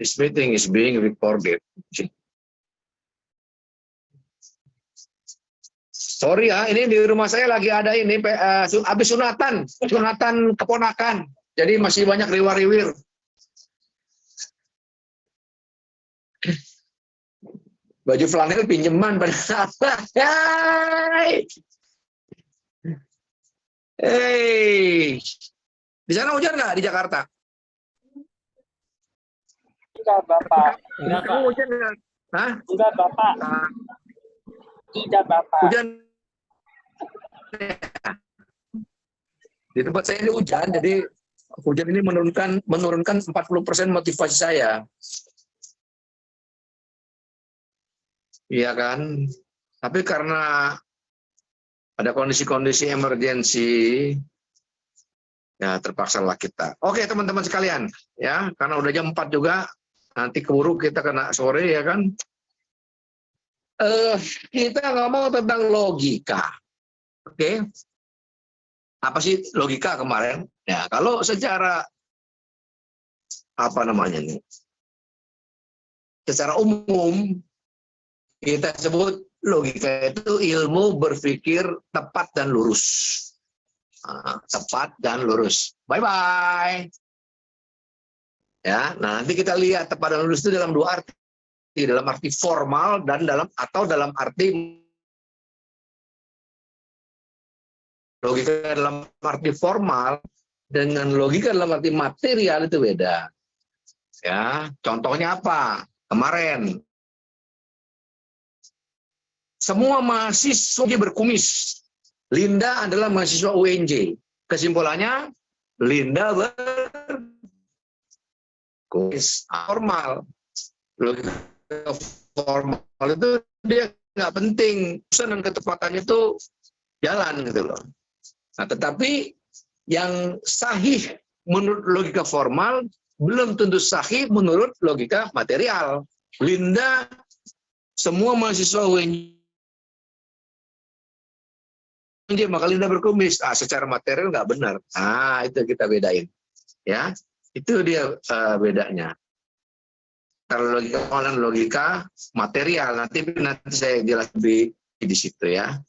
This meeting is being recorded. Sorry ya, ini di rumah saya lagi ada ini habis sunatan keponakan. Jadi masih banyak riwar-riwir. Baju flanel pinjaman pada Hey. Di sana hujan nggak di Jakarta? Enggak, Bapak. Enggak, Pak. Hujan nggak? Hah? Enggak, Bapak. Tidak, Bapak. Hujan. Di tempat saya ini hujan, jadi hujan ini menurunkan 40% motivasi saya. Iya kan? Tapi karena ada kondisi-kondisi emergensi, ya terpaksalah kita. Oke teman-teman sekalian, ya karena udah jam 4 juga, nanti keburu kita kena sore ya kan. Kita ngomong tentang logika. Oke. Apa sih logika kemarin? Ya, kalau secara apa namanya nih? Secara umum kita sebut logika itu ilmu berpikir tepat dan lurus. Tepat dan lurus. Bye-bye. Ya, nah nanti kita lihat tepat dan lurus itu dalam dua arti. Dalam arti formal dan dalam arti logika dalam arti formal dengan logika dalam arti material itu beda. Ya, contohnya apa? Kemarin semua mahasiswa berkumis. Linda adalah mahasiswa UNJ. Kesimpulannya Linda berkumis formal. Logika formal itu dia nggak penting, dan ketepatannya itu jalan gitu loh. Nah, tetapi yang sahih menurut logika formal belum tentu sahih menurut logika material. Linda, semua mahasiswa UNJ maka Linda berkumis. Secara material nggak benar. Itu kita bedain. Ya, itu dia bedanya. Kalau logika formal dan logika material, nanti saya jelas lebih di situ ya.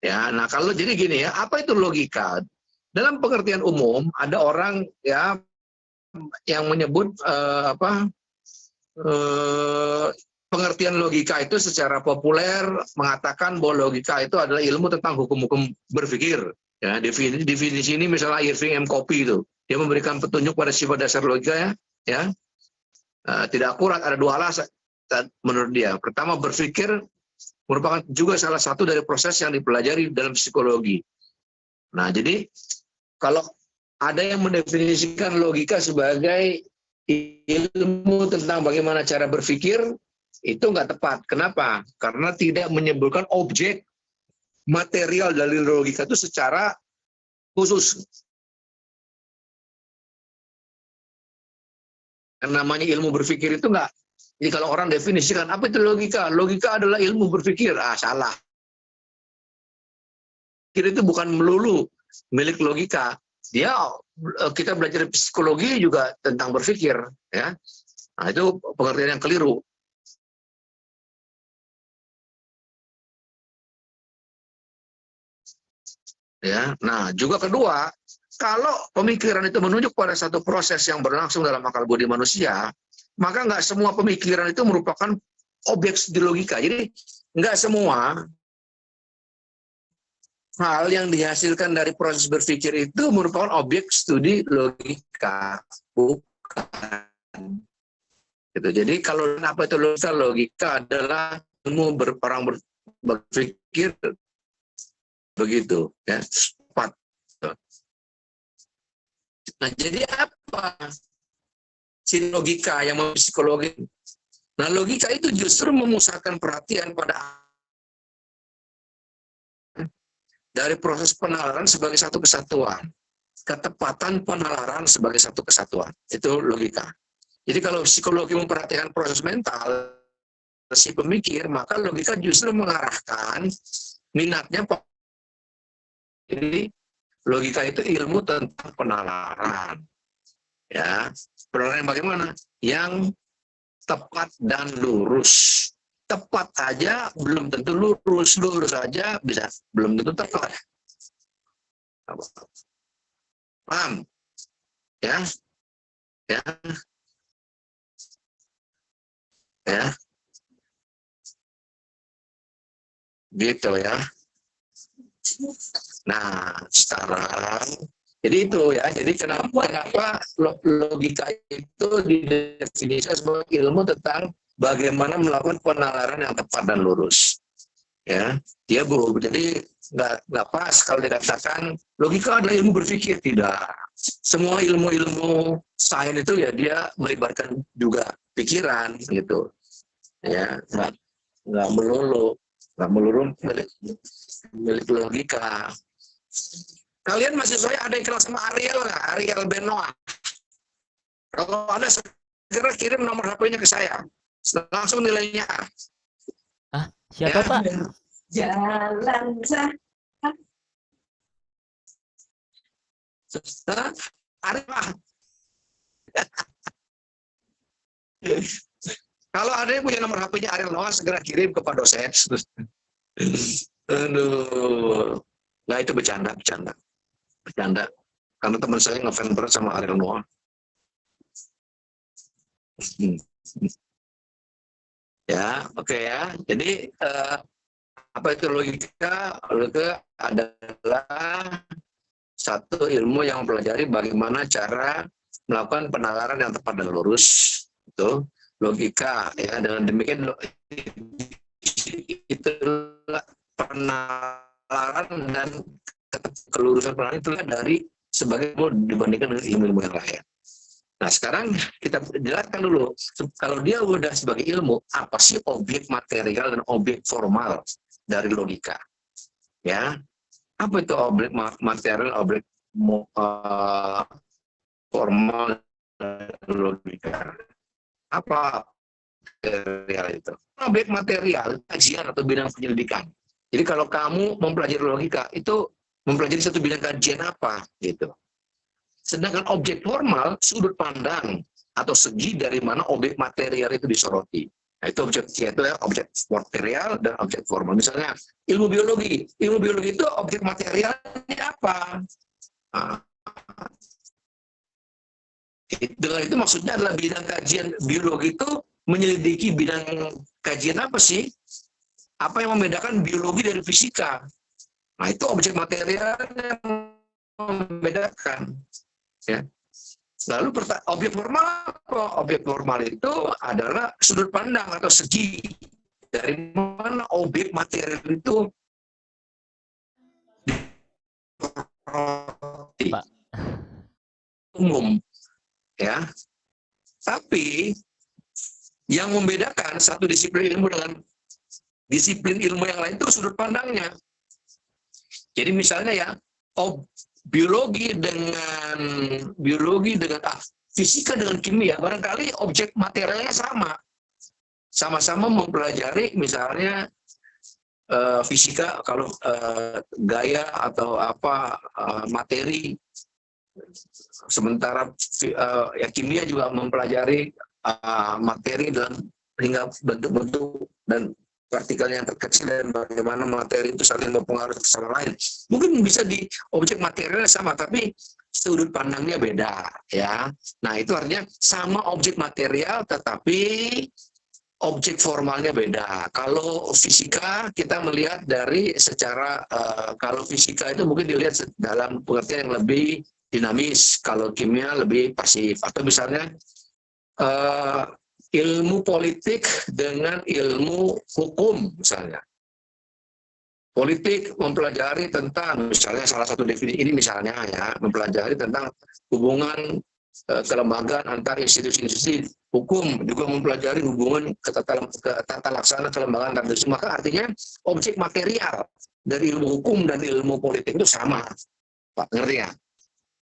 Nah kalau jadi gini ya, apa itu logika? Dalam pengertian umum ada orang ya yang menyebut pengertian logika itu secara populer mengatakan bahwa logika itu adalah ilmu tentang hukum-hukum berpikir. Ya, definisi ini misalnya Irving M. Copy itu, dia memberikan petunjuk pada sifat dasar logika ya, tidak akurat. Ada dua alasan menurut dia. Pertama, berpikir merupakan juga salah satu dari proses yang dipelajari dalam psikologi. Nah, jadi kalau ada yang mendefinisikan logika sebagai ilmu tentang bagaimana cara berpikir, itu nggak tepat. Kenapa? Karena tidak menyebutkan objek material dari logika itu secara khusus. Yang namanya ilmu berpikir itu enggak. Jadi kalau orang definisikan apa itu logika? Logika adalah ilmu berpikir. Salah. Pikir itu bukan melulu milik logika. Kita belajar psikologi juga tentang berpikir, ya. Nah, itu pengertian yang keliru. Ya, nah juga kedua, kalau pemikiran itu menunjuk pada satu proses yang berlangsung dalam akal budi manusia, maka nggak semua pemikiran itu merupakan objek studi logika. Jadi nggak semua hal yang dihasilkan dari proses berpikir itu merupakan objek studi logika, bukan. Gitu. Jadi kalau apa itu logika? Logika adalah ilmu orang berpikir. Begitu ya, tepat. Nah, jadi apa si logika yang psikologi? Nah, logika itu justru memusatkan perhatian pada dari proses penalaran sebagai satu kesatuan, ketepatan penalaran sebagai satu kesatuan. Itu logika. Jadi kalau psikologi memperhatikan proses mental si pemikir, maka logika justru mengarahkan minatnya Jadi logika itu ilmu tentang penalaran. Ya, penalaran bagaimana? Yang tepat dan lurus. Tepat aja belum tentu lurus, lurus aja bisa belum tentu tepat. Paham? Ya, ya, ya, gitu ya. Nah, sekarang jadi itu ya. Jadi kenapa logika itu didefinisikan sebagai ilmu tentang bagaimana melakukan penalaran yang tepat dan lurus. Ya, dia jadi nggak pas kalau dikatakan logika adalah ilmu berpikir. Tidak. Semua ilmu-ilmu sains itu ya dia melibatkan juga pikiran gitu. Ya, nggak melulu milik logika. Kalian masih saya ada yang kenal sama Ariel nggak? Ariel Benoa. Kalau ada segera kirim nomor HP-nya ke saya. Langsung nilainya A. Ah, siapa ya. Pak? Jalan Ariel. Kalau ada yang punya nomor HP-nya Ariel Noah, segera kirim kepada dosen. Aduh. Nah itu bercanda. Karena teman saya ngefans berat sama Ariel Noah. Ya, oke ya. Jadi apa itu logika? Logika adalah satu ilmu yang mempelajari bagaimana cara melakukan penalaran yang tepat dan lurus. Itu logika ya. Dengan demikian itu penalaran dan kelurusan penalaran itulah dari sebagai dibandingkan dengan ilmu-ilmu yang lain. Nah sekarang kita jelaskan dulu, kalau dia udah sebagai ilmu, apa sih objek material dan objek formal dari logika? Ya, apa itu objek material, objek formal dari logika? Apa material itu? Objek material, kajian atau bidang penyelidikan. Jadi kalau kamu mempelajari logika, itu mempelajari satu bidang kajian apa? Gitu. Sedangkan objek formal, sudut pandang atau segi dari mana objek material itu disoroti. Nah, itu objek, yaitu ya, objek material dan objek formal. Misalnya ilmu biologi itu objek materialnya apa? Nah, dengan itu maksudnya adalah bidang kajian biologi itu menyelidiki bidang kajian apa sih? Apa yang membedakan biologi dari fisika? Nah, itu objek material yang membedakan. Ya. Lalu objek formal apa? Objek formal itu adalah sudut pandang atau segi dari mana objek material itu Pak. Umum, ya. Tapi yang membedakan satu disiplin ilmu dengan disiplin ilmu yang lain itu sudut pandangnya. Jadi misalnya ya, biologi dengan fisika dengan kimia, barangkali objek materialnya sama-sama mempelajari misalnya fisika kalau gaya atau apa materi, sementara ya kimia juga mempelajari materi dan hingga bentuk-bentuk dan partikel yang terkecil dan bagaimana materi itu saling berpengaruh sama lain. Mungkin bisa di objek materialnya sama, tapi sudut pandangnya beda, ya. Nah itu artinya sama objek material, tetapi objek formalnya beda. Kalau fisika kita melihat dari secara kalau fisika itu mungkin dilihat dalam pengertian yang lebih dinamis, kalau kimia lebih pasif. Atau misalnya ilmu politik dengan ilmu hukum misalnya. Politik mempelajari tentang misalnya salah satu definisi ini misalnya ya, mempelajari tentang hubungan kelembagaan antar institusi-institusi. Hukum juga mempelajari hubungan tata laksana kelembagaan antar institusi. Maka artinya objek material dari ilmu hukum dan ilmu politik itu sama. Pak, ngerti ya?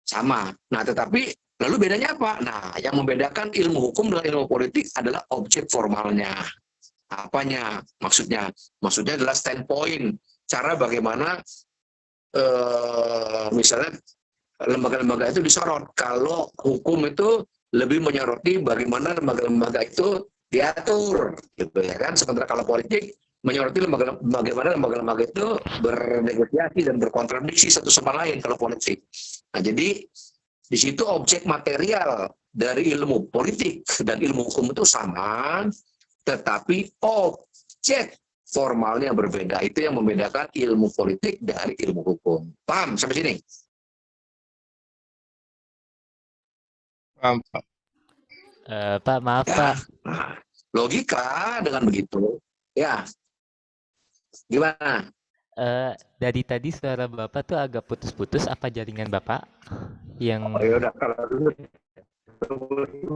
Sama. Nah, tetapi lalu bedanya apa? Nah, yang membedakan ilmu hukum dengan ilmu politik adalah objek formalnya. Apanya? Maksudnya adalah standpoint, cara bagaimana misalnya lembaga-lembaga itu disorot. Kalau hukum itu lebih menyoroti bagaimana lembaga-lembaga itu diatur, gitu ya kan. Sementara kalau politik menyoroti bagaimana lembaga-lembaga itu bernegosiasi dan berkontradiksi satu sama lain kalau politik. Nah, jadi di situ objek material dari ilmu politik dan ilmu hukum itu sama, tetapi objek formalnya berbeda. Itu yang membedakan ilmu politik dari ilmu hukum. Paham sampai sini? Paham, Pak. Pak, maaf Ya. Pak. Nah, logika dengan begitu, ya gimana? Dari tadi suara Bapak tuh agak putus-putus. Apa jaringan Bapak yang... Oh, ya udah kalau dulu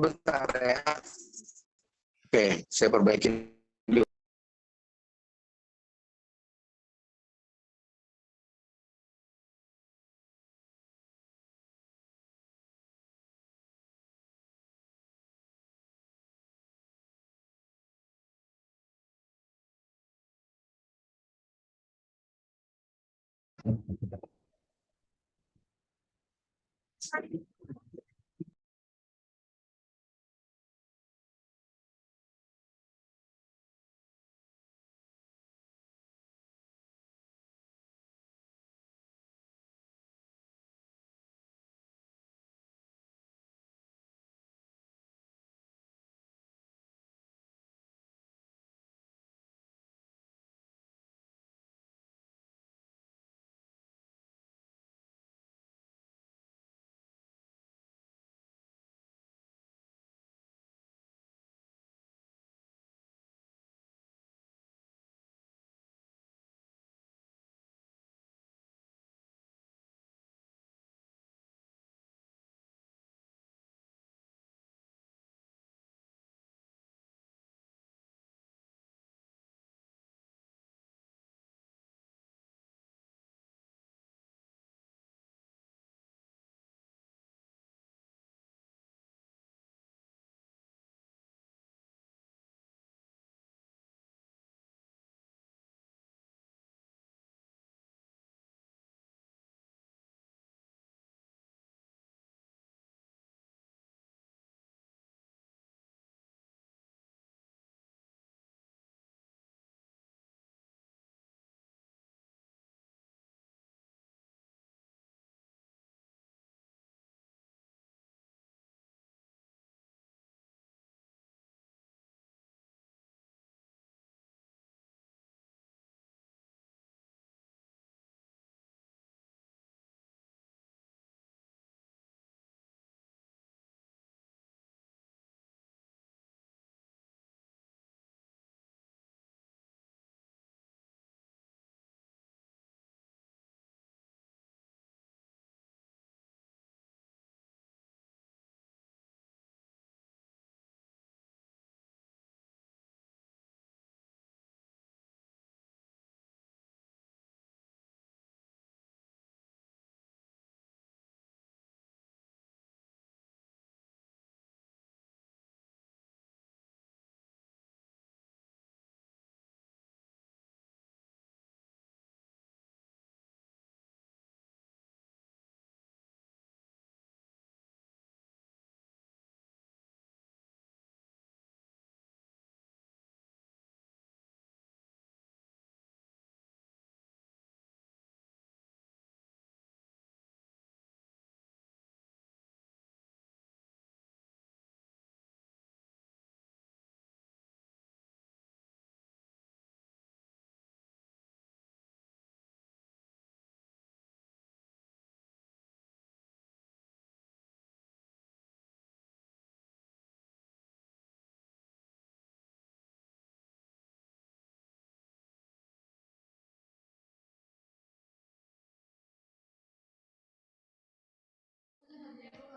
bentar ya. Oke, saya perbaikin dulu.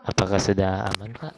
Apakah sudah aman Pak?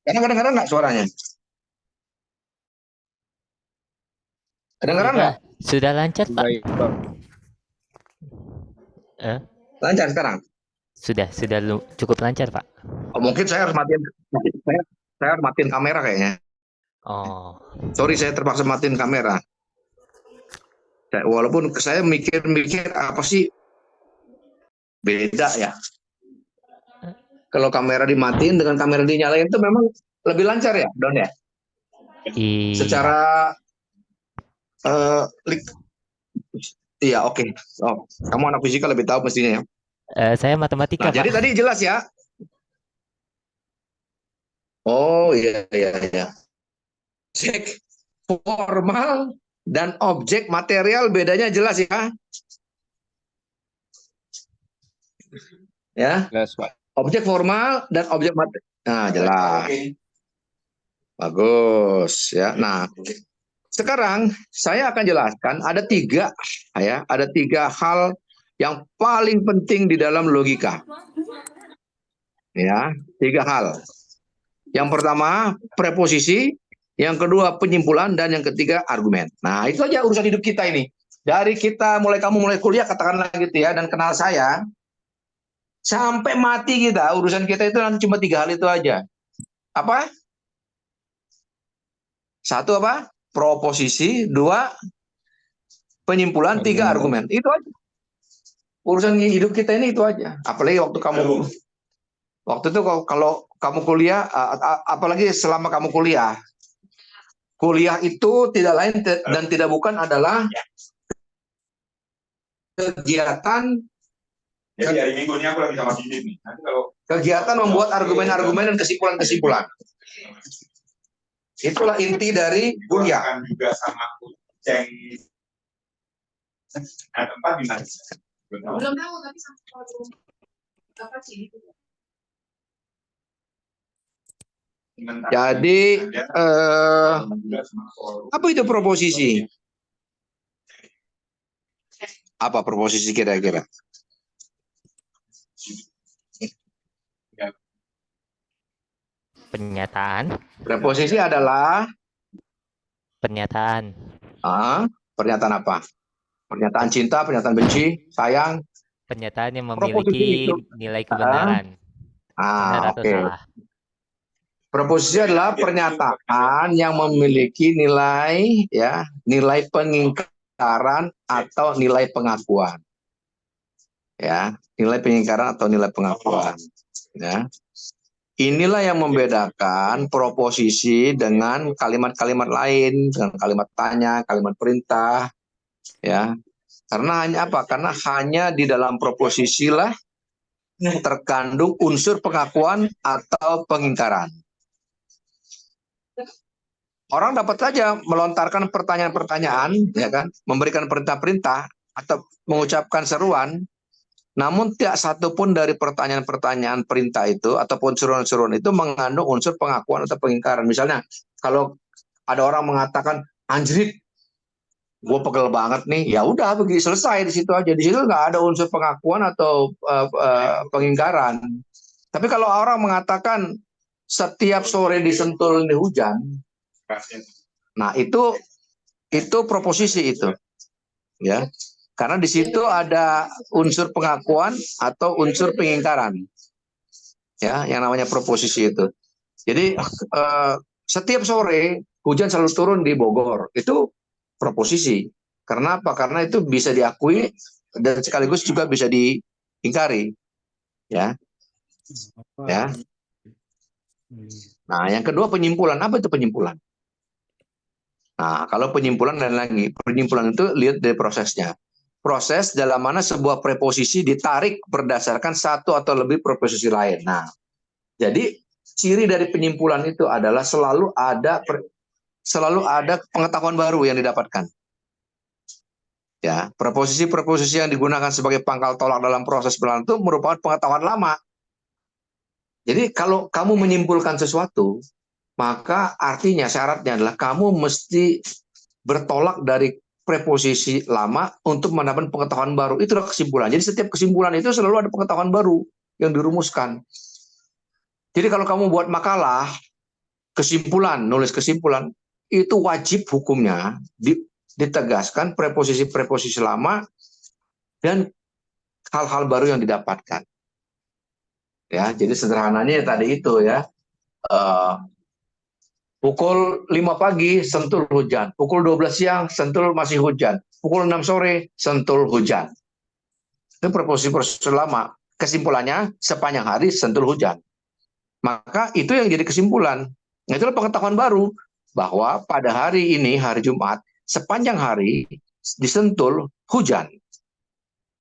Karena kadang-kadang nggak suaranya. Kedengeran nggak? Sudah lancar, Pak. Baik, Pak. Eh, Lancar sekarang. sudah cukup lancar, Pak. Oh, mungkin saya harus matiin, saya harus matiin kamera kayaknya. Oh, Sorry, saya terpaksa matiin kamera. Walaupun saya mikir-mikir apa sih beda ya. Kalau kamera dimatiin dengan kamera dinyalain itu memang lebih lancar ya, Don ya. iya. Secara iya oke. Oh, kamu anak fisika lebih tahu mestinya ya. Saya matematika, Nah, jadi Pak. tadi jelas ya. Oh iya iya iya. Cek formal dan objek material bedanya jelas ya. Ya, Jelas, Pak. objek formal dan objek material. Nah, jelas. Bagus ya. Nah, sekarang saya akan jelaskan ada tiga hal yang paling penting di dalam logika. Ya, tiga hal. Yang pertama preposisi, yang kedua penyimpulan, dan yang ketiga argumen. Nah, itu aja urusan hidup kita ini. Dari kamu mulai kuliah katakanlah gitu ya, dan kenal saya, sampai mati kita, urusan kita itu nanti cuma tiga hal itu aja. Apa? Satu apa? Proposisi, dua penyimpulan, tiga argumen. Itu aja. Urusan hidup kita ini itu aja. Apalagi waktu itu kalau kamu kuliah, apalagi selama kamu kuliah. Kuliah itu tidak lain dan tidak bukan adalah kegiatan hari Minggu ini aku lagi sama Didit nih. Nanti kalau kegiatan membuat argumen-argumen dan kesimpulan-kesimpulan. Itulah inti dari kuliah. Akan juga sama kucing. Nah, tempat di mana? Belum tahu tapi sama apa sih? Jadi apa itu proposisi? Apa proposisi kira-kira? Pernyataan. Proposisi adalah Pernyataan. pernyataan apa? Pernyataan cinta, pernyataan benci, sayang. Pernyataan yang Proposisi memiliki itu. nilai kebenaran. Benar atau Oke. salah? Proposisi adalah pernyataan yang memiliki nilai, ya, nilai pengingkaran atau nilai pengakuan. Ya, nilai pengingkaran atau nilai pengakuan. Ya. Inilah yang membedakan proposisi dengan kalimat-kalimat lain, dengan kalimat tanya, kalimat perintah, ya. Karena hanya apa? Karena hanya di dalam proposisi lah terkandung unsur pengakuan atau pengingkaran. Orang dapat saja melontarkan pertanyaan-pertanyaan, ya kan, memberikan perintah-perintah atau mengucapkan seruan. Namun tidak satu pun dari pertanyaan-pertanyaan perintah itu ataupun seruan-seruan itu mengandung unsur pengakuan atau pengingkaran. Misalnya, kalau ada orang mengatakan, anjrit, gue pegel banget nih, ya udah begitu selesai di situ aja. Di situ nggak ada unsur pengakuan atau pengingkaran. Tapi kalau orang mengatakan setiap sore di Sentul ini hujan, nah itu proposisi itu, ya. Karena di situ ada unsur pengakuan atau unsur pengingkaran. Ya, yang namanya proposisi itu. Jadi setiap sore hujan selalu turun di Bogor. Itu proposisi. Karena apa? Karena itu bisa diakui dan sekaligus juga bisa diingkari. Ya. Ya. Nah, yang kedua penyimpulan. Apa itu penyimpulan? Nah, kalau penyimpulan dan lagi, penyimpulan itu lihat dari prosesnya. Proses dalam mana sebuah preposisi ditarik berdasarkan satu atau lebih preposisi lain. Nah, jadi ciri dari penyimpulan itu adalah selalu ada pengetahuan baru yang didapatkan. Ya, preposisi-preposisi yang digunakan sebagai pangkal tolak dalam proses penilaian itu merupakan pengetahuan lama. Jadi kalau kamu menyimpulkan sesuatu, maka artinya syaratnya adalah kamu mesti bertolak dari preposisi lama untuk mendapatkan pengetahuan baru. Itulah kesimpulan. Jadi setiap kesimpulan itu selalu ada pengetahuan baru yang dirumuskan. Jadi kalau kamu buat makalah, kesimpulan, nulis kesimpulan, itu wajib hukumnya ditegaskan preposisi-preposisi lama dan hal-hal baru yang didapatkan. Ya, jadi sederhananya tadi itu ya. Pukul 5 pagi, Sentul hujan. Pukul 12 siang, Sentul masih hujan. Pukul 6 sore, Sentul hujan. Itu preposisi lama. Kesimpulannya, sepanjang hari Sentul hujan. Maka itu yang jadi kesimpulan. Nah, itulah pengetahuan baru. Bahwa pada hari ini, hari Jumat, sepanjang hari di Sentul hujan.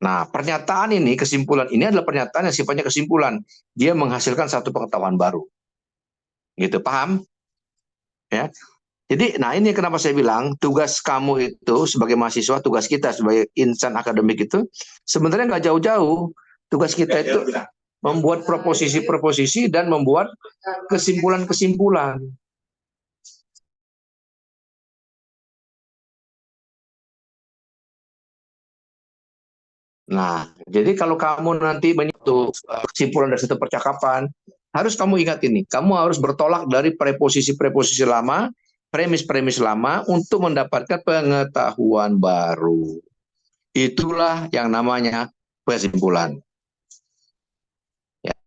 Nah, pernyataan ini, kesimpulan ini adalah pernyataan yang sifatnya kesimpulan. Dia menghasilkan satu pengetahuan baru. Gitu, paham? Ya. Jadi, nah ini kenapa saya bilang tugas kamu itu sebagai mahasiswa, tugas kita sebagai insan akademik itu sebenarnya nggak jauh-jauh. Tugas kita itu membuat proposisi-proposisi dan membuat kesimpulan-kesimpulan. Nah, jadi kalau kamu nanti menyentuh kesimpulan dari satu percakapan, harus kamu ingat ini, kamu harus bertolak dari preposisi-preposisi lama, premis-premis lama untuk mendapatkan pengetahuan baru. Itulah yang namanya kesimpulan. Ya.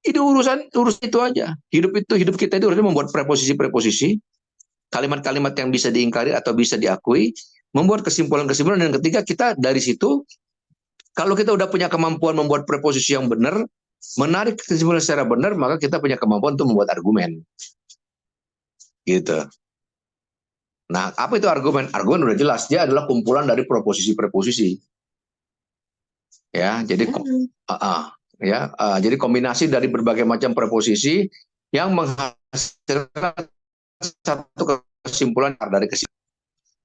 Itu urusan itu aja. Hidup kita itu harusnya membuat preposisi-preposisi, kalimat-kalimat yang bisa diingkari atau bisa diakui, membuat kesimpulan-kesimpulan, dan ketika kita dari situ, kalau kita udah punya kemampuan membuat preposisi yang benar, menarik kesimpulan secara benar, maka kita punya kemampuan untuk membuat argumen. Gitu. Nah, apa itu argumen? Argumen udah jelas, dia adalah kumpulan dari preposisi-preposisi. Ya, jadi jadi kombinasi dari berbagai macam preposisi yang menghasilkan satu kesimpulan dari kesimpulan.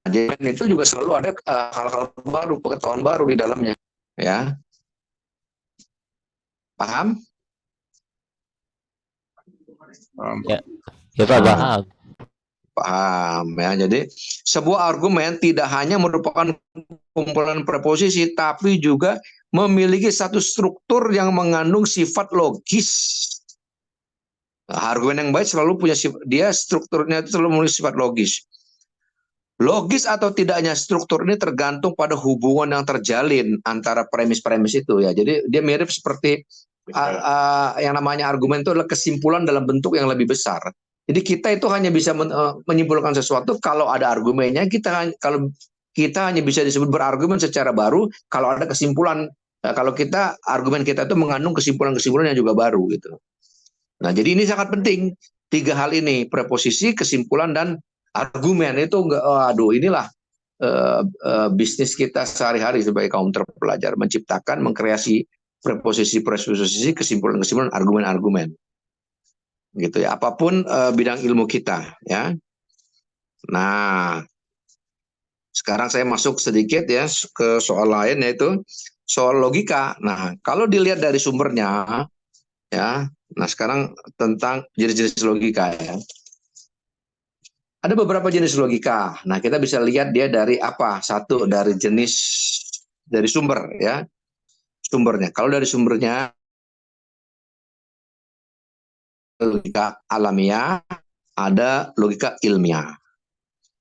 Dan itu juga selalu ada hal-hal baru, pengetahuan baru di dalamnya. Ya, paham? Paham. Ya, ya Pak, Nah, paham. paham ya. Jadi sebuah argumen tidak hanya merupakan kumpulan preposisi, tapi juga memiliki satu struktur yang mengandung sifat logis. Nah, argumen yang baik selalu punya sifat, dia strukturnya itu selalu memiliki sifat logis. Logis atau tidaknya struktur ini tergantung pada hubungan yang terjalin antara premis-premis itu ya. Jadi dia mirip seperti yang namanya argumen itu adalah kesimpulan dalam bentuk yang lebih besar. Jadi kita itu hanya bisa menyimpulkan sesuatu kalau ada argumennya. Kalau kita hanya bisa disebut berargumen secara baru kalau ada kesimpulan. Kalau argumen kita itu mengandung kesimpulan-kesimpulan yang juga baru gitu. Nah, jadi ini sangat penting. 3 hal ini, preposisi, kesimpulan, dan argumen itu inilah bisnis kita sehari-hari sebagai kaum terpelajar, menciptakan, mengkreasi preposisi, kesimpulan-kesimpulan, argumen-argumen. Gitu ya. Apapun bidang ilmu kita ya. Nah, sekarang saya masuk sedikit ya ke soal lain, yaitu soal logika. Nah, kalau dilihat dari sumbernya ya. Nah, sekarang tentang jenis-jenis logika ya. Ada beberapa jenis logika. Nah, kita bisa lihat dia dari apa? Satu, dari sumber ya. Sumbernya. Kalau dari sumbernya logika alamiah, ada logika ilmiah.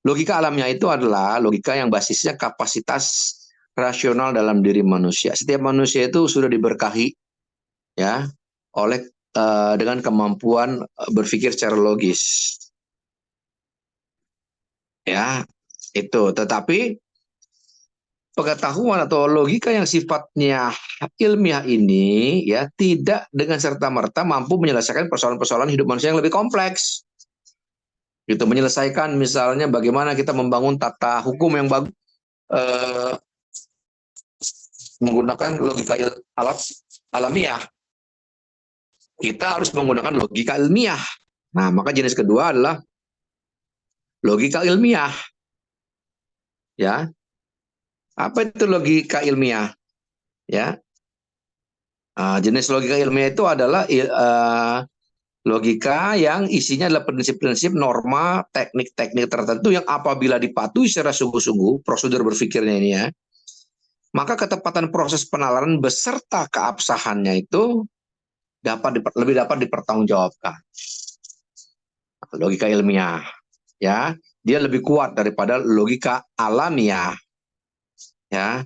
Logika alamiah itu adalah logika yang basisnya kapasitas rasional dalam diri manusia. Setiap manusia itu sudah diberkahi ya oleh dengan kemampuan berpikir secara logis. Ya, itu. Tetapi pengetahuan atau logika yang sifatnya ilmiah ini ya tidak dengan serta-merta mampu menyelesaikan persoalan-persoalan hidup manusia yang lebih kompleks. Gitu, menyelesaikan misalnya bagaimana kita membangun tata hukum yang bagus menggunakan logika alamiah. Kita harus menggunakan logika ilmiah. Nah, maka jenis kedua adalah logika ilmiah. Ya. Apa itu logika ilmiah? Ya. Jenis logika ilmiah itu adalah logika yang isinya adalah prinsip-prinsip, norma, teknik-teknik tertentu yang apabila dipatuhi secara sungguh-sungguh, prosedur berpikirnya ini ya, maka ketepatan proses penalaran beserta keabsahannya itu lebih dapat dipertanggungjawabkan. Logika ilmiah, ya, dia lebih kuat daripada logika alamiah, ya.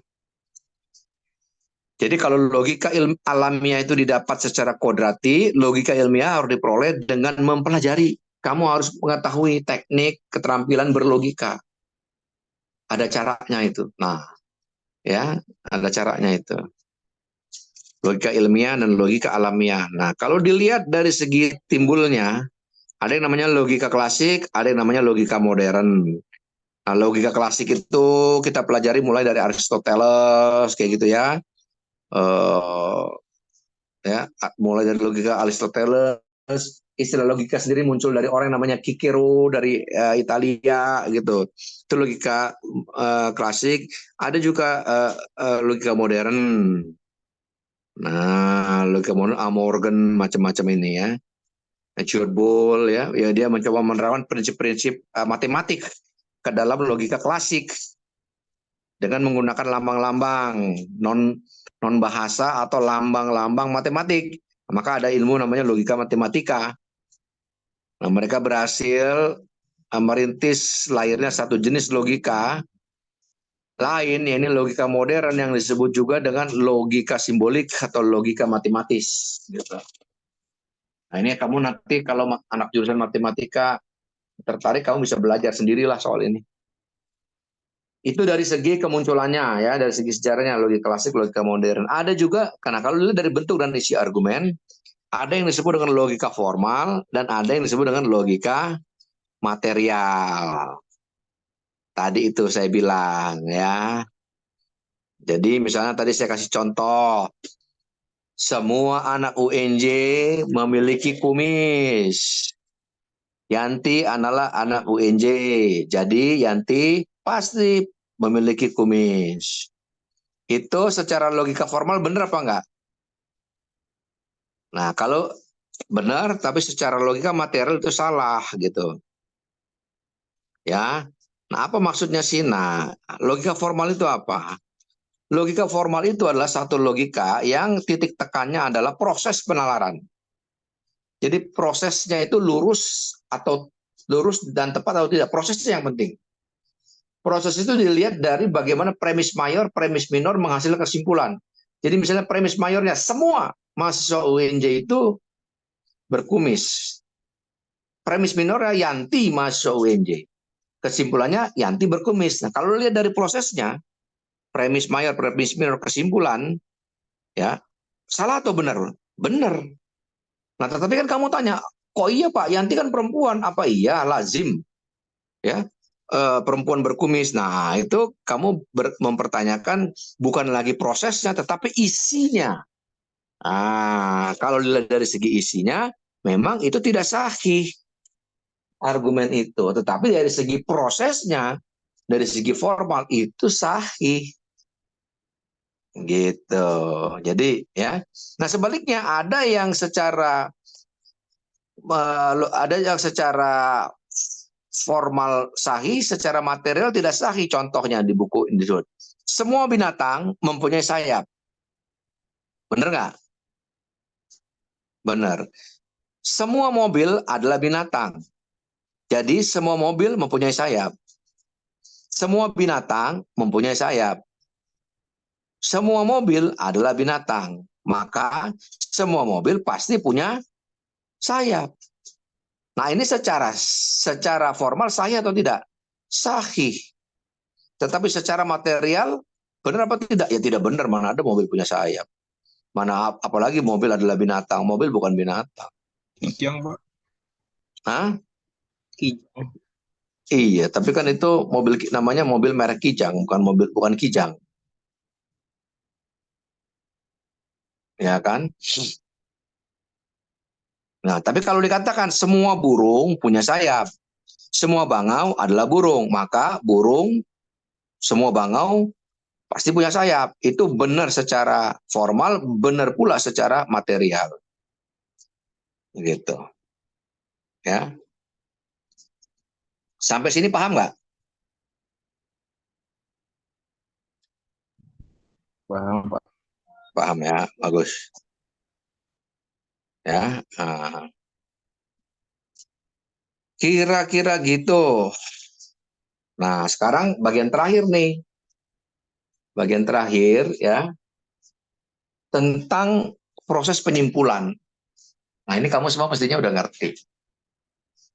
Jadi kalau logika alamiah itu didapat secara kodrati, logika ilmiah harus diperoleh dengan mempelajari. Kamu harus mengetahui teknik, keterampilan berlogika. Ada caranya itu. Nah, ya, ada caranya itu. Logika ilmiah dan logika alamiah. Nah, kalau dilihat dari segi timbulnya, ada yang namanya logika klasik, ada yang namanya logika modern. Nah, logika klasik itu kita pelajari mulai dari Aristoteles, kayak gitu ya. Mulai dari logika Aristoteles, istilah logika sendiri muncul dari orang yang namanya Cicero dari Italia gitu. Itu logika klasik. Ada juga logika modern. Nah, logika modern, Morgan macam-macam ini ya. Stuart Bull ya, dia mencoba menerapkan prinsip-prinsip matematik ke dalam logika klasik dengan menggunakan lambang-lambang non bahasa atau lambang-lambang matematik. Maka ada ilmu namanya logika matematika. Nah, mereka berhasil merintis lahirnya satu jenis logika lain, yaitu logika modern yang disebut juga dengan logika simbolik atau logika matematis. Gitu. Nah, ini kamu nanti kalau anak jurusan matematika tertarik, kamu bisa belajar sendirilah soal ini. Itu dari segi kemunculannya ya, dari segi sejarahnya, logika klasik, logika modern. Ada juga, karena kalau dilihat dari bentuk dan isi argumen, ada yang disebut dengan logika formal dan ada yang disebut dengan logika material. Tadi itu saya bilang ya. Jadi misalnya tadi saya kasih contoh, semua anak UNJ memiliki kumis. Yanti adalah anak UNJ, jadi Yanti pasti memiliki kumis. Itu secara logika formal benar apa enggak? Nah, kalau benar, tapi secara logika material itu salah gitu. Ya. Nah, apa maksudnya sina? Logika formal itu apa? Logika formal itu adalah satu logika yang titik tekannya adalah proses penalaran. Jadi prosesnya itu lurus dan tepat atau tidak. Prosesnya yang penting. Proses itu dilihat dari bagaimana premis mayor, premis minor menghasilkan kesimpulan. Jadi misalnya premis mayornya semua mahasiswa UNJ itu berkumis. Premis minornya Yanti mahasiswa UNJ. Kesimpulannya Yanti berkumis. Nah, kalau lihat dari prosesnya, premis mayor, premis minor, kesimpulan, ya salah atau benar? Benar. Nah, tetapi kan kamu tanya, kok iya Pak, Yanti kan perempuan, apa iya lazim? Ya, perempuan berkumis. Nah, itu kamu mempertanyakan bukan lagi prosesnya, tetapi isinya. Ah, kalau dilihat dari segi isinya, memang itu tidak sahih argumen itu. Tetapi dari segi prosesnya, dari segi formal itu sahih. Gitu. Jadi ya. Nah, sebaliknya ada yang secara formal sahih, secara material tidak sahih. Contohnya di buku ini disebut, semua binatang mempunyai sayap. Benar nggak? Benar. Semua mobil adalah binatang. Jadi semua mobil mempunyai sayap. Semua binatang mempunyai sayap. Semua mobil adalah binatang. Maka semua mobil pasti punya sayap. Nah, ini secara formal sahih atau tidak? Sahih. Tetapi secara material benar apa tidak? Ya tidak benar, mana ada mobil punya sayap. Mana apalagi mobil adalah binatang. Mobil bukan binatang. Kijang, Pak. Hah? Kijang. Iya, tapi kan itu namanya mobil merek Kijang, bukan Kijang. Ya kan? Nah, tapi kalau dikatakan semua burung punya sayap, semua bangau adalah burung, maka semua bangau pasti punya sayap. Itu benar secara formal, benar pula secara material. Gitu. Ya. Sampai sini paham nggak? Paham, Pak. Paham ya, bagus. Ya. Kira-kira gitu. Nah, sekarang bagian terakhir nih. Bagian terakhir ya, tentang proses penyimpulan. Nah, ini kamu semua mestinya udah ngerti.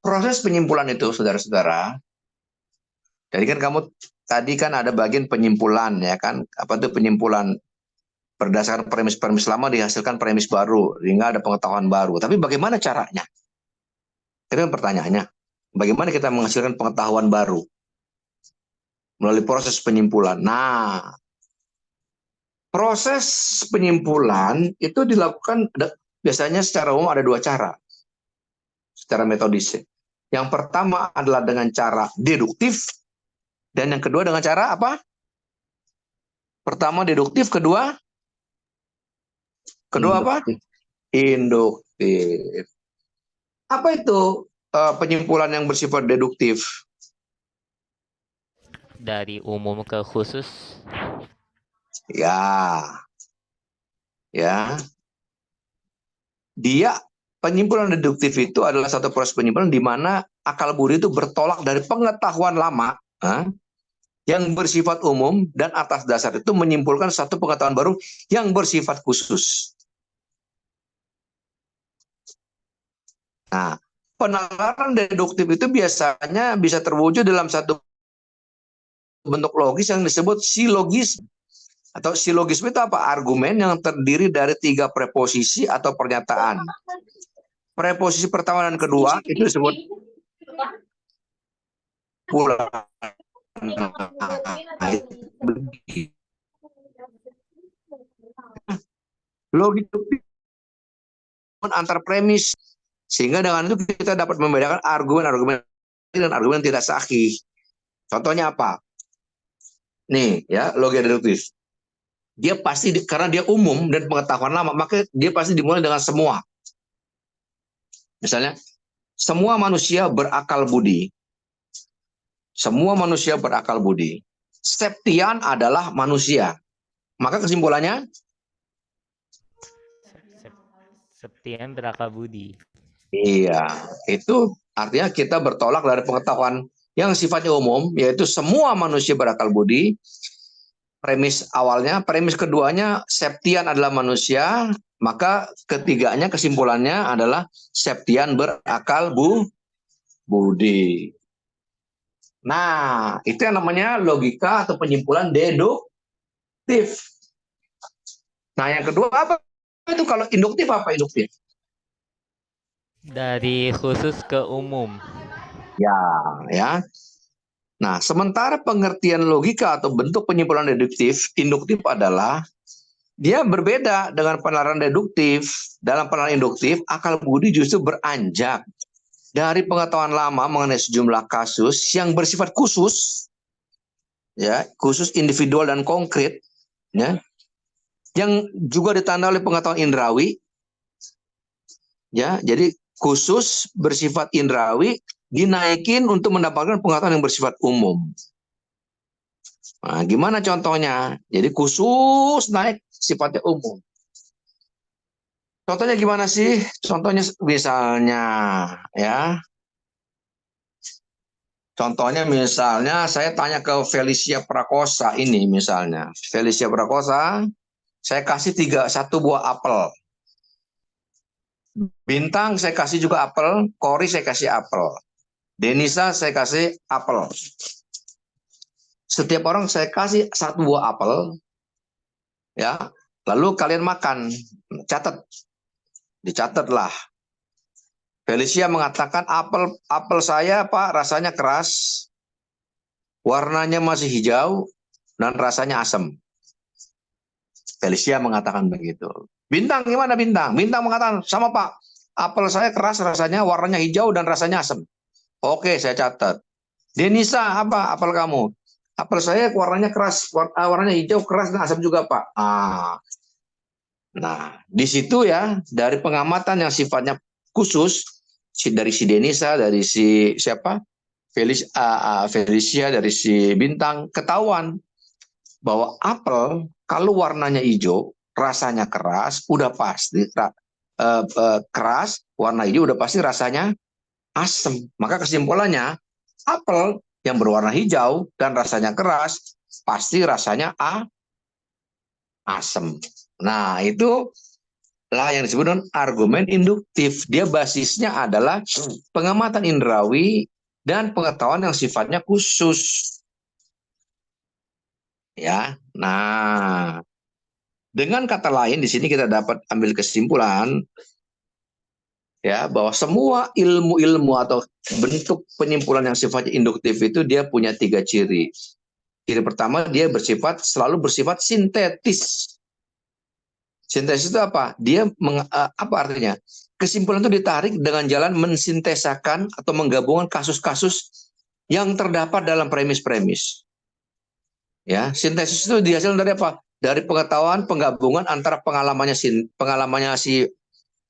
Proses penyimpulan itu, saudara-saudara, jadi kan kamu tadi kan ada bagian penyimpulan, ya kan? Apa itu penyimpulan? Berdasarkan premis-premis lama dihasilkan premis baru, sehingga ada pengetahuan baru. Tapi bagaimana caranya? Itu kan pertanyaannya. Bagaimana kita menghasilkan pengetahuan baru? Melalui proses penyimpulan. Nah, proses penyimpulan itu dilakukan biasanya secara umum ada dua cara. Secara metodis. Yang pertama adalah dengan cara deduktif, dan yang kedua dengan cara apa? Pertama deduktif, kedua apa? Induktif. Apa itu penyimpulan yang bersifat deduktif? Dari umum ke khusus. Ya. Dia penyimpulan deduktif itu adalah satu proses penyimpulan di mana akal budi itu bertolak dari pengetahuan lama yang bersifat umum dan atas dasar itu menyimpulkan satu pengetahuan baru yang bersifat khusus. Nah, penalaran deduktif itu biasanya bisa terwujud dalam satu bentuk logis yang disebut silogisme. Atau silogisme itu apa? Argumen yang terdiri dari 3 preposisi atau pernyataan. Preposisi pertama dan kedua itu disebut pula. Logis antar premis, sehingga dengan itu kita dapat membedakan argumen-argumen dan argumen yang tidak sahih. Contohnya apa? Nih ya, logika deduktif. Dia pasti karena dia umum dan pengetahuan lama, maka dia pasti dimulai dengan semua. Misalnya, semua manusia berakal budi. Semua manusia berakal budi. Septian adalah manusia. Maka kesimpulannya, Septian berakal budi. iya, itu artinya kita bertolak dari pengetahuan yang sifatnya umum, yaitu semua manusia berakal budi. Premis awalnya, premis keduanya, Septian adalah manusia, maka ketiganya kesimpulannya adalah Septian berakal budi. Nah, itu yang namanya logika atau penyimpulan deduktif. Nah, yang kedua apa itu kalau induktif apa induktif? Dari khusus ke umum. Ya. Nah, sementara pengertian logika atau bentuk penyimpulan induktif adalah dia berbeda dengan penalaran deduktif. Dalam penalaran induktif, akal budi justru beranjak dari pengetahuan lama mengenai sejumlah kasus yang bersifat khusus, ya, khusus individual dan konkret, ya, yang juga ditandai oleh pengetahuan indrawi, ya, jadi khusus bersifat indrawi dinaikin untuk mendapatkan pengetahuan yang bersifat umum. Nah, gimana contohnya? Jadi khusus naik sifatnya umum. Contohnya gimana sih? Contohnya misalnya, ya. Contohnya misalnya saya tanya ke Felicia Prakosa ini misalnya. Felicia Prakosa, saya kasih satu buah apel. Bintang saya kasih juga apel, Kori saya kasih apel. Denisa saya kasih apel. Setiap orang saya kasih satu buah apel, ya. Lalu kalian makan, catat, dicatatlah. Felicia mengatakan apel saya Pak rasanya keras, warnanya masih hijau dan rasanya asam. Felicia mengatakan begitu. Bintang gimana Bintang? Bintang mengatakan sama Pak, apel saya keras rasanya, warnanya hijau dan rasanya asam. Oke, saya catat. Denisa apa apel kamu? Apel saya warnanya keras, warnanya hijau keras dan asam juga Pak. Nah, di situ ya dari pengamatan yang sifatnya khusus dari si Denisa, dari si siapa? Felicia, dari si Bintang ketahuan bahwa apel kalau warnanya hijau, rasanya keras, udah pasti keras, warna hijau udah pasti rasanya asam. Maka kesimpulannya apel yang berwarna hijau dan rasanya keras pasti rasanya asam. Nah, itu lah yang disebut dengan argumen induktif. Dia basisnya adalah pengamatan indrawi dan pengetahuan yang sifatnya khusus. Ya. Nah, dengan kata lain di sini kita dapat ambil kesimpulan ya bahwa semua ilmu-ilmu atau bentuk penyimpulan yang sifatnya induktif itu dia punya 3 ciri. Ciri pertama dia selalu bersifat sintetis. Sintesis itu apa? Apa artinya? Kesimpulan itu ditarik dengan jalan mensintesakan atau menggabungkan kasus-kasus yang terdapat dalam premis-premis. Ya, sintesis itu dihasilkan dari apa? Dari pengetahuan penggabungan antara pengalamannya si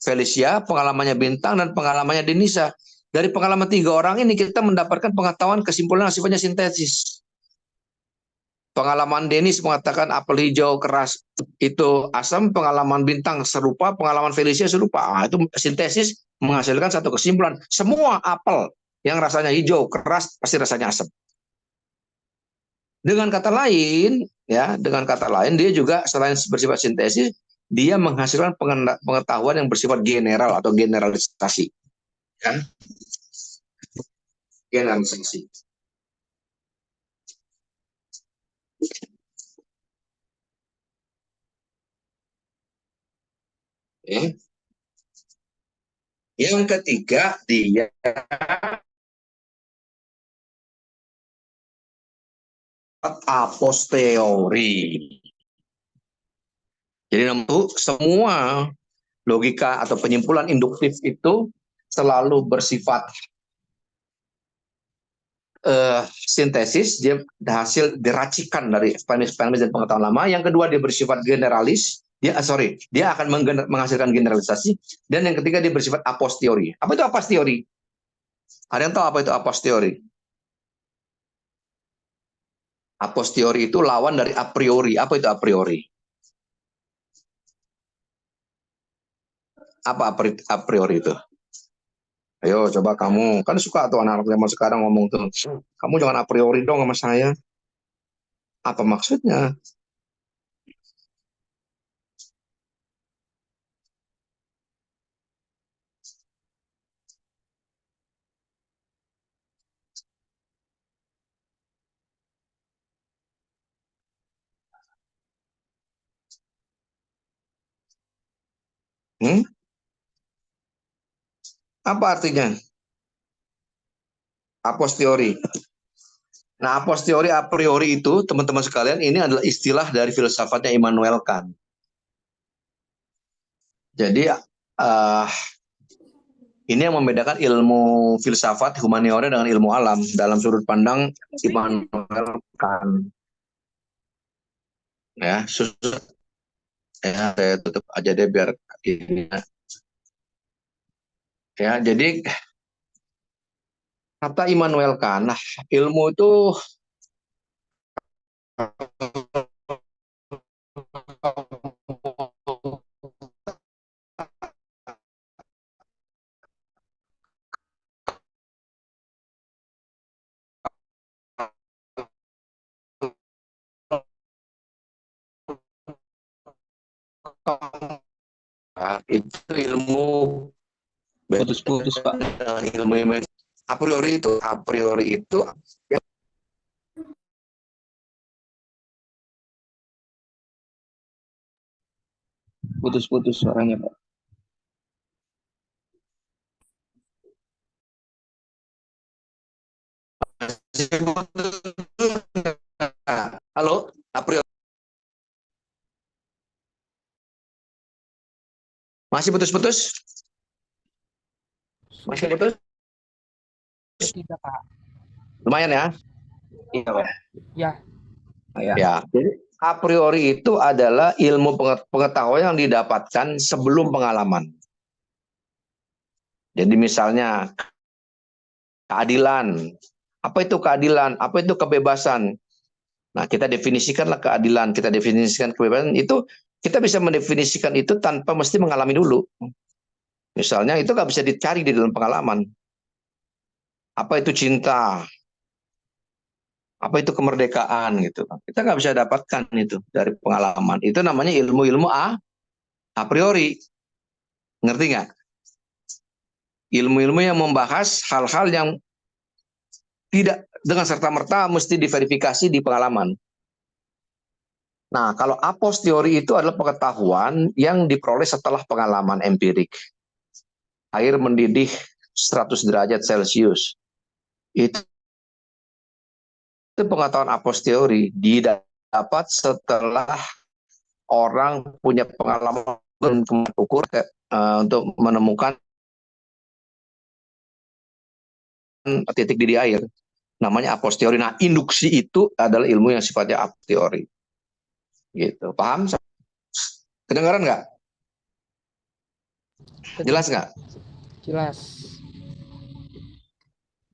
Felicia, pengalamannya Bintang, dan pengalamannya Denisa. Dari pengalaman 3 orang ini kita mendapatkan pengetahuan kesimpulan yang sifatnya sintesis. Pengalaman Denis mengatakan apel hijau keras itu asam, pengalaman Bintang serupa, pengalaman Felicia serupa. Itu sintesis menghasilkan satu kesimpulan. Semua apel yang rasanya hijau keras pasti rasanya asam. Dengan kata lain, dia juga selain bersifat sintesis, dia menghasilkan pengetahuan yang bersifat general atau generalisasi. Ya? Generalisasi. Ya. Yang ketiga, dia a posteriori. Jadi semua logika atau penyimpulan induktif itu selalu bersifat sintesis, dia hasil diracikan dari premis dan pengetahuan lama. Yang kedua dia bersifat generalis, dia akan menghasilkan generalisasi. Dan yang ketiga, dia bersifat a posteriori. Apa itu a posteriori? Ada yang tahu apa itu a posteriori? A posteriori itu lawan dari a priori. Apa itu a priori? Apa a priori itu? Ayo coba kamu, kan suka tuh anak-anak zaman sekarang ngomong tuh, kamu jangan a priori dong sama saya. Apa maksudnya? Hmm? Apa artinya? A posteriori. Nah, a posteriori, a priori itu, teman-teman sekalian, ini adalah istilah dari filsafatnya Immanuel Kant. Jadi, ini yang membedakan ilmu filsafat humaniora dengan ilmu alam dalam sudut pandang Immanuel Kant. Ya, saya tutup aja deh biar ini. Ya, jadi kata Immanuel Kant, nah, ilmu itu itu ilmu Putus-putus, Pak. ilmu a priori itu Putus-putus suaranya, Pak. halo, a priori masih putus-putus? Masih putus? Tidak, Pak. Lumayan ya? Iya, Pak. Ya. Ya, jadi a priori itu adalah ilmu pengetahuan yang didapatkan sebelum pengalaman. Jadi misalnya keadilan. Apa itu keadilan? Apa itu kebebasan? Nah, kita definisikanlah keadilan, kita definisikan kebebasan. Itu kita bisa mendefinisikan itu tanpa mesti mengalami dulu. Misalnya itu nggak bisa dicari di dalam pengalaman. Apa itu cinta? Apa itu kemerdekaan gitu? Kita nggak bisa dapatkan itu dari pengalaman. Itu namanya ilmu-ilmu a priori. Ngerti nggak? Ilmu-ilmu yang membahas hal-hal yang tidak dengan serta-merta mesti diverifikasi di pengalaman. Nah, kalau a posteriori itu adalah pengetahuan yang diperoleh setelah pengalaman empirik. Air mendidih 100 derajat Celcius. Itu pengetahuan a posteriori didapat setelah orang punya pengalaman ukur untuk menemukan titik didih air. Namanya a posteriori. Nah, induksi itu adalah ilmu yang sifatnya a priori. Gitu. Paham? Kedengaran nggak? Jelas nggak? Jelas.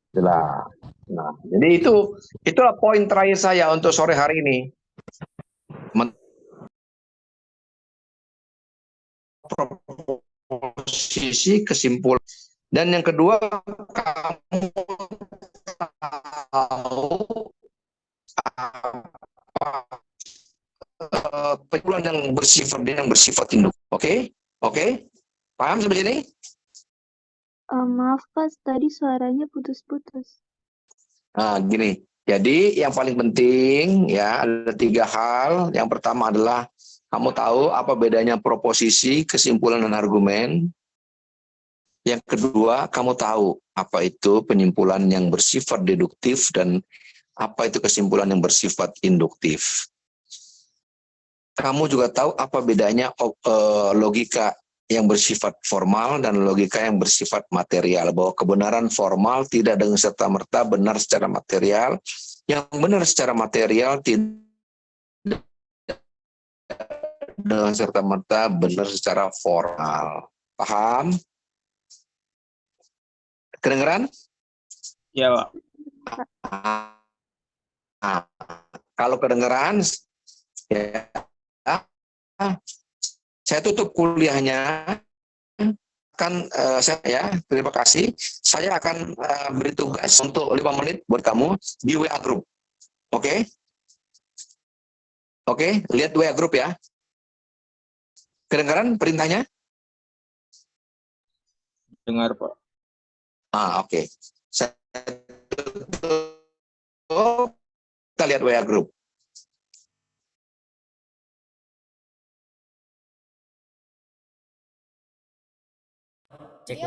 Jelas. Nah, jadi itulah poin terakhir saya untuk sore hari ini. Posisi kesimpulan. Dan yang kedua, kamu tahu penyimpulan yang bersifat induk. Oke? Oke? Paham sampai sini? Maaf Pak, tadi suaranya putus-putus. Nah, gini. Jadi yang paling penting ya ada 3 hal. Yang pertama adalah kamu tahu apa bedanya proposisi, kesimpulan, dan argumen. Yang kedua, kamu tahu apa itu penyimpulan yang bersifat deduktif dan apa itu kesimpulan yang bersifat induktif. Kamu juga tahu apa bedanya logika yang bersifat formal dan logika yang bersifat material. Bahwa kebenaran formal tidak dengan serta-merta benar secara material. Yang benar secara material tidak dengan serta-merta benar secara formal. Paham? Kedengeran? Ya, Pak. Nah, kalau kedengeran, ya, saya tutup kuliahnya. Terima kasih. Saya akan beri tugas untuk 5 menit buat kamu di WA Group. Oke? Oke, lihat WA Group ya. Kedengaran perintahnya? Dengar, Pak. Oke. Saya tutup. Kita lihat WA Group. Cek